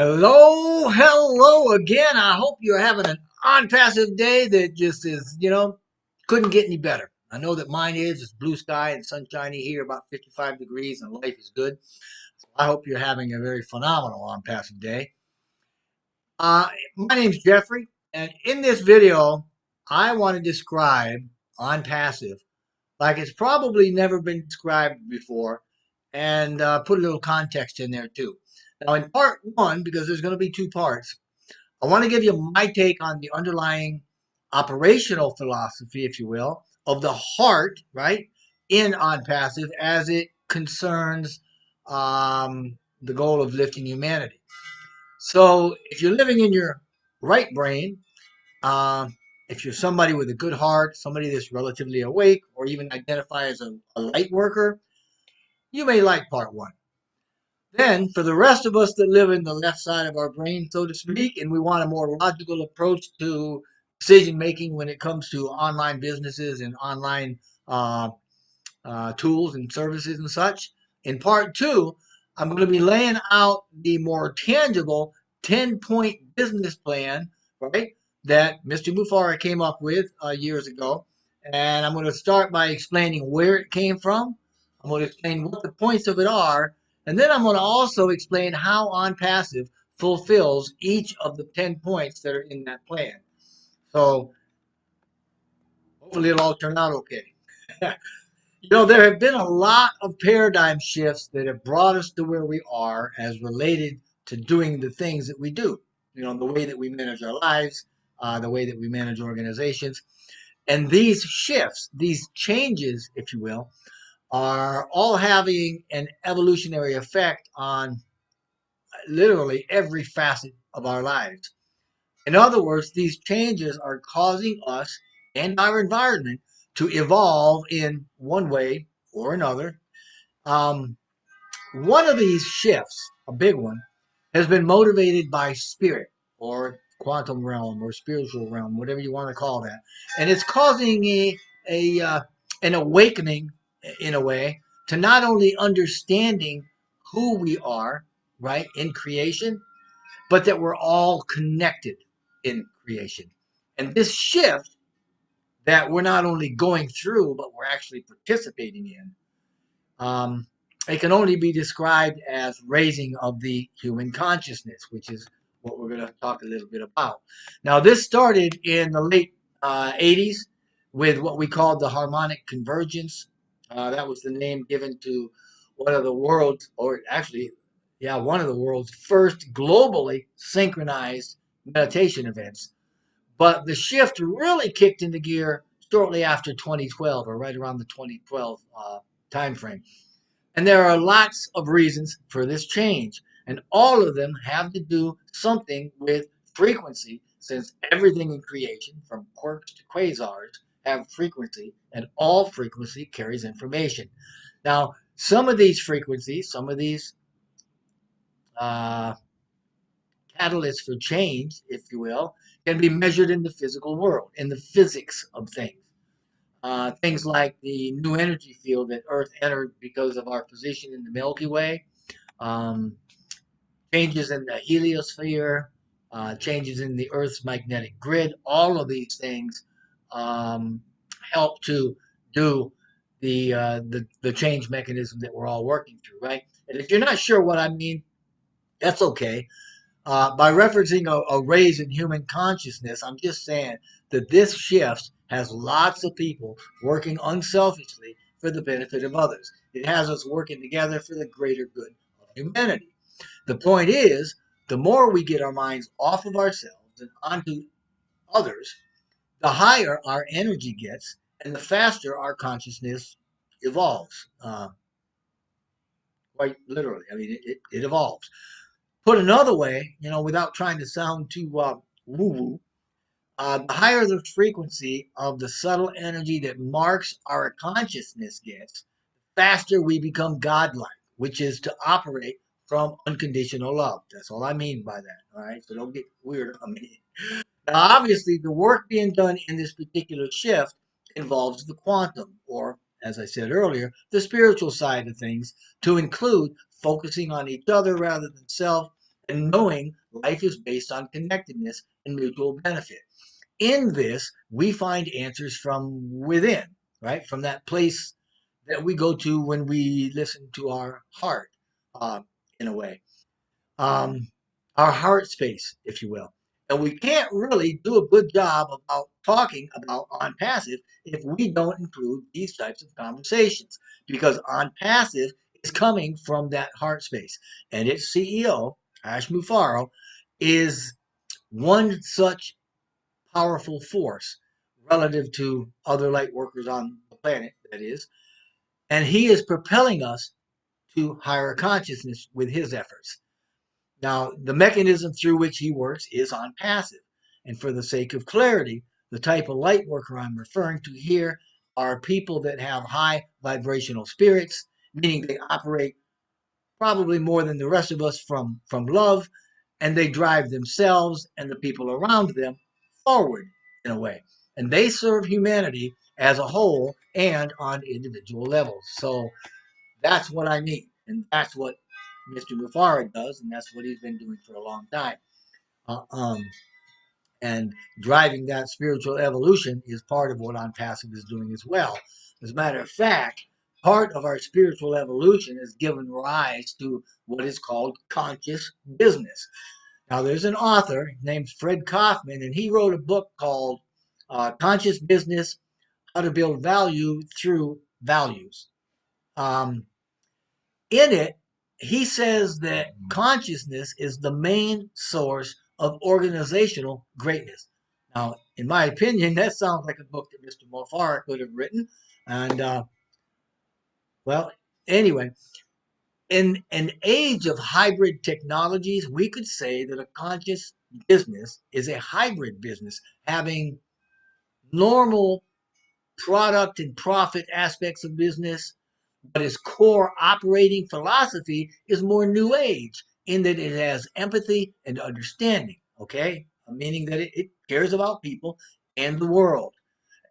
Hello again. I hope you're having an on-passive day that just is, couldn't get any better. I know that mine is. It's blue sky and sunshiny here, about 55 degrees, and life is good. So I hope you're having a very phenomenal on-passive day. My name's Jeffrey, and in this video, I want to describe on-passive like it's probably never been described before, and put a little context in there too. Now, in part one, because there's going to be two parts, I want to give you my take on the underlying operational philosophy, if you will, of the heart, right, in OnPassive as it concerns the goal of lifting humanity. So, if you're living in your right brain, uh, if you're somebody with a good heart, somebody that's relatively awake, or even identify as a light worker, you may like part one. Then, for the rest of us that live in the left side of our brain, so to speak, and we want a more logical approach to decision making when it comes to online businesses and online uh, tools and services and such, in part two, I'm going to be laying out the more tangible 10-point business plan, right, that Mr. Mufareh came up with years ago. And I'm going to start by explaining where it came from. I'm going to explain what the points of it are. And then I'm going to also explain how OnPassive fulfills each of the 10 points that are in that plan. So hopefully it'll all turn out okay. There have been a lot of paradigm shifts that have brought us to where we are as related to doing the things that we do. The way that we manage our lives, the way that we manage organizations. And these shifts, these changes, if you will, are all having an evolutionary effect on literally every facet of our lives. In other words, these changes are causing us and our environment to evolve in one way or another. um, One of these shifts, a big one, has been motivated by spirit or quantum realm or spiritual realm, whatever you want to call that. And it's causing a an awakening in a way to not only understanding who we are, right, in creation, but that we're all connected in creation. And this shift that we're not only going through, but we're actually participating in, um, it can only be described as raising of the human consciousness, which is what we're going to talk a little bit about. Now, this started in the late 80s with what we called the harmonic convergence. That was the name given to one of the world's, or actually, yeah, one of the world's first globally synchronized meditation events. But the shift really kicked into gear shortly after 2012, or right around the 2012 timeframe. And there are lots of reasons for this change, and all of them have to do something with frequency, since everything in creation, from quarks to quasars, have frequency, and all frequency carries information. Now, some of these frequencies, some of these uh, catalysts for change, if you will, can be measured in the physical world, in the physics of things. Things like the new energy field that Earth entered because of our position in the Milky Way, um, changes in the heliosphere, changes in the Earth's magnetic grid. All of these things um, help to do the change mechanism that we're all working through, right? And if you're not sure what I mean, that's okay. By referencing a raise in human consciousness, I'm just saying that this shift has lots of people working unselfishly for the benefit of others. It has us working together for the greater good of humanity. The point is, the more we get our minds off of ourselves and onto others, the higher our energy gets and the faster our consciousness evolves. Quite literally. I mean, it evolves. Put another way, without trying to sound too woo-woo, the higher the frequency of the subtle energy that marks our consciousness gets, faster we become godlike, which is to operate from unconditional love. That's all I mean by that. All right, so don't get weird on me. Now, obviously, the work being done in this particular shift involves the quantum, or as I said earlier, the spiritual side of things, to include focusing on each other rather than self, and knowing life is based on connectedness and mutual benefit. In this, we find answers from within, right? From that place that we go to when we listen to our heart, uh, in a way, um, our heart space, if you will. And we can't really do a good job about talking about Onpassive if we don't include these types of conversations, because Onpassive is coming from that heart space, and its CEO, Ash Mufareh, is one such powerful force relative to other light workers on the planet, that is. And he is propelling us to higher consciousness with his efforts. Now, the mechanism through which he works is Onpassive. And for the sake of clarity, the type of light worker I'm referring to here are people that have high vibrational spirits, meaning they operate probably more than the rest of us from love, and they drive themselves and the people around them forward in a way. And they serve humanity as a whole and on individual levels. So that's what I mean. And that's what Mr. Mufareh does, and that's what he's been doing for a long time. Uh, um, and driving that spiritual evolution is part of what Onpassive is doing as well. As a matter of fact, part of our spiritual evolution has given rise to what is called conscious business. Now, there's an author named Fred Kaufman, and he wrote a book called Conscious Business: How to Build Value Through Values. Um, in it, he says that consciousness is the main source of organizational greatness. Now, in my opinion, that sounds like a book that Mr. Mufareh could have written. And, well, anyway, in an age of hybrid technologies, we could say that a conscious business is a hybrid business having normal product and profit aspects of business, but its core operating philosophy is more new age in that it has empathy and understanding, okay? Meaning that it cares about people and the world.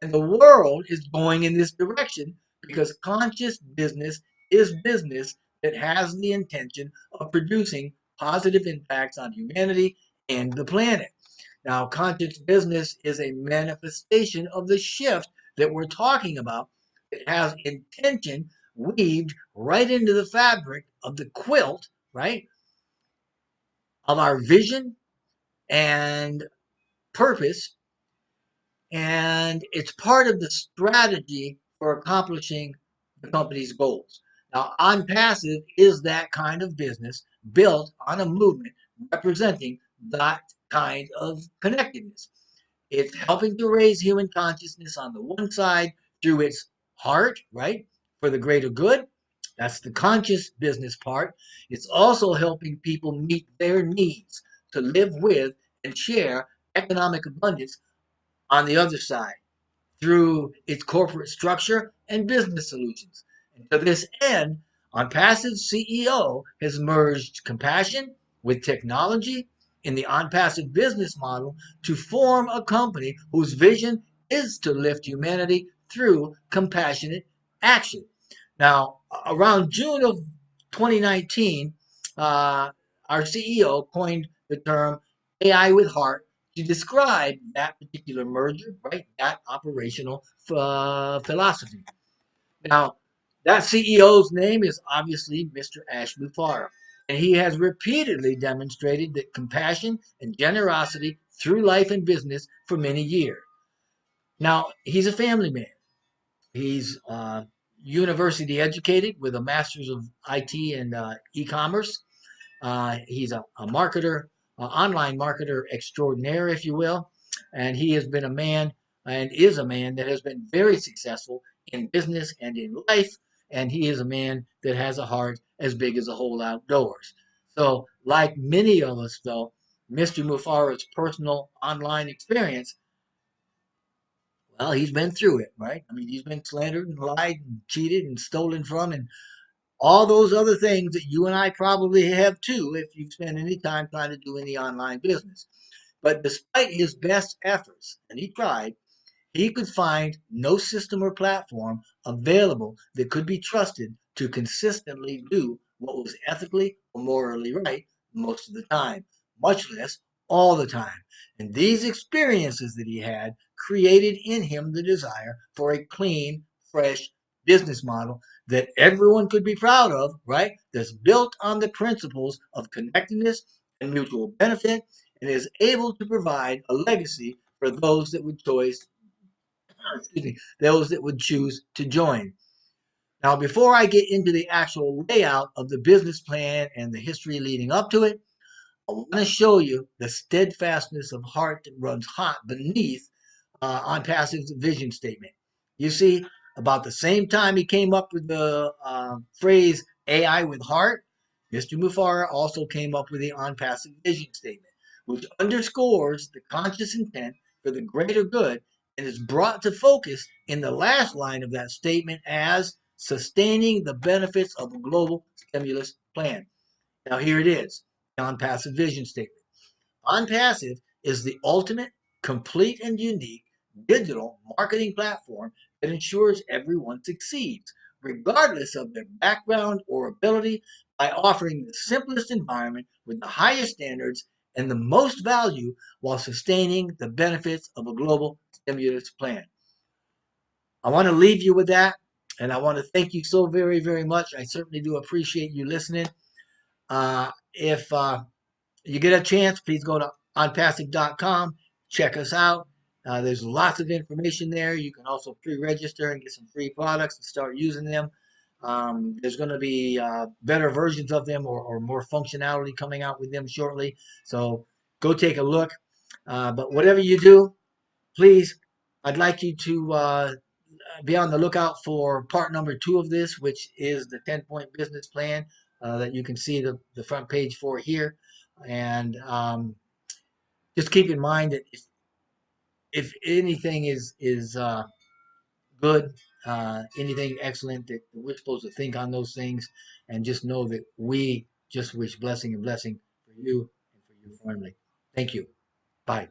And the world is going in this direction because conscious business is business that has the intention of producing positive impacts on humanity and the planet. Now, conscious business is a manifestation of the shift that we're talking about. It has intention weaved right into the fabric of the quilt, right, of our vision and purpose. And it's part of the strategy for accomplishing the company's goals. Now, Onpassive is that kind of business built on a movement representing that kind of connectedness. It's helping to raise human consciousness on the one side through its heart, right, for the greater good. That's the conscious business part. It's also helping people meet their needs to live with and share economic abundance on the other side through its corporate structure and business solutions. And to this end, Onpassive CEO has merged compassion with technology in the Onpassive business model to form a company whose vision is to lift humanity through compassionate action. Now, around June of 2019, our CEO coined the term AI with heart to describe that particular merger, right? That operational philosophy. Now, that CEO's name is obviously Mr. Ash Mufareh, and he has repeatedly demonstrated that compassion and generosity through life and business for many years. Now, he's a family man. He's university educated with a master's of IT and e-commerce. He's a marketer, online marketer extraordinaire, if you will. And he has been a man and is a man that has been very successful in business and in life. And he is a man that has a heart as big as the whole outdoors. So, like many of us, though, Mr. Mufareh's personal online experience, well, he's been through it, right? I mean, he's been slandered and lied and cheated and stolen from and all those other things that you and I probably have too if you've spent any time trying to do any online business. But despite his best efforts, and he tried, he could find no system or platform available that could be trusted to consistently do what was ethically or morally right most of the time, much less all the time. And these experiences that he had created in him the desire for a clean, fresh business model that everyone could be proud of, right? That's built on the principles of connectedness and mutual benefit and is able to provide a legacy for those that would those that would choose to join. Now, before I get into the actual layout of the business plan and the history leading up to it, I want to show you the steadfastness of heart that runs hot beneath Onpassive's vision statement. You see, about the same time he came up with the phrase AI with heart, Mr. Mufareh also came up with the Onpassive vision statement, which underscores the conscious intent for the greater good and is brought to focus in the last line of that statement as sustaining the benefits of a global stimulus plan. Now, here it is, the Onpassive vision statement. Onpassive is the ultimate, complete, and unique digital marketing platform that ensures everyone succeeds, regardless of their background or ability, by offering the simplest environment with the highest standards and the most value while sustaining the benefits of a global stimulus plan. I want to leave you with that, and I want to thank you so very, very much. I certainly do appreciate you listening. If you get a chance, please go to onpassive.com. Check us out. There's lots of information there. You can also pre-register and get some free products and start using them. There's going to be better versions of them or more functionality coming out with them shortly. So go take a look. But whatever you do, please, I'd like you to be on the lookout for part number 2 of this, which is the 10-point business plan that you can see the front page for here. And just keep in mind that if anything is good, anything excellent, that we're supposed to think on those things and just know that we just wish blessing and blessing for you and for your family. Thank you. Bye.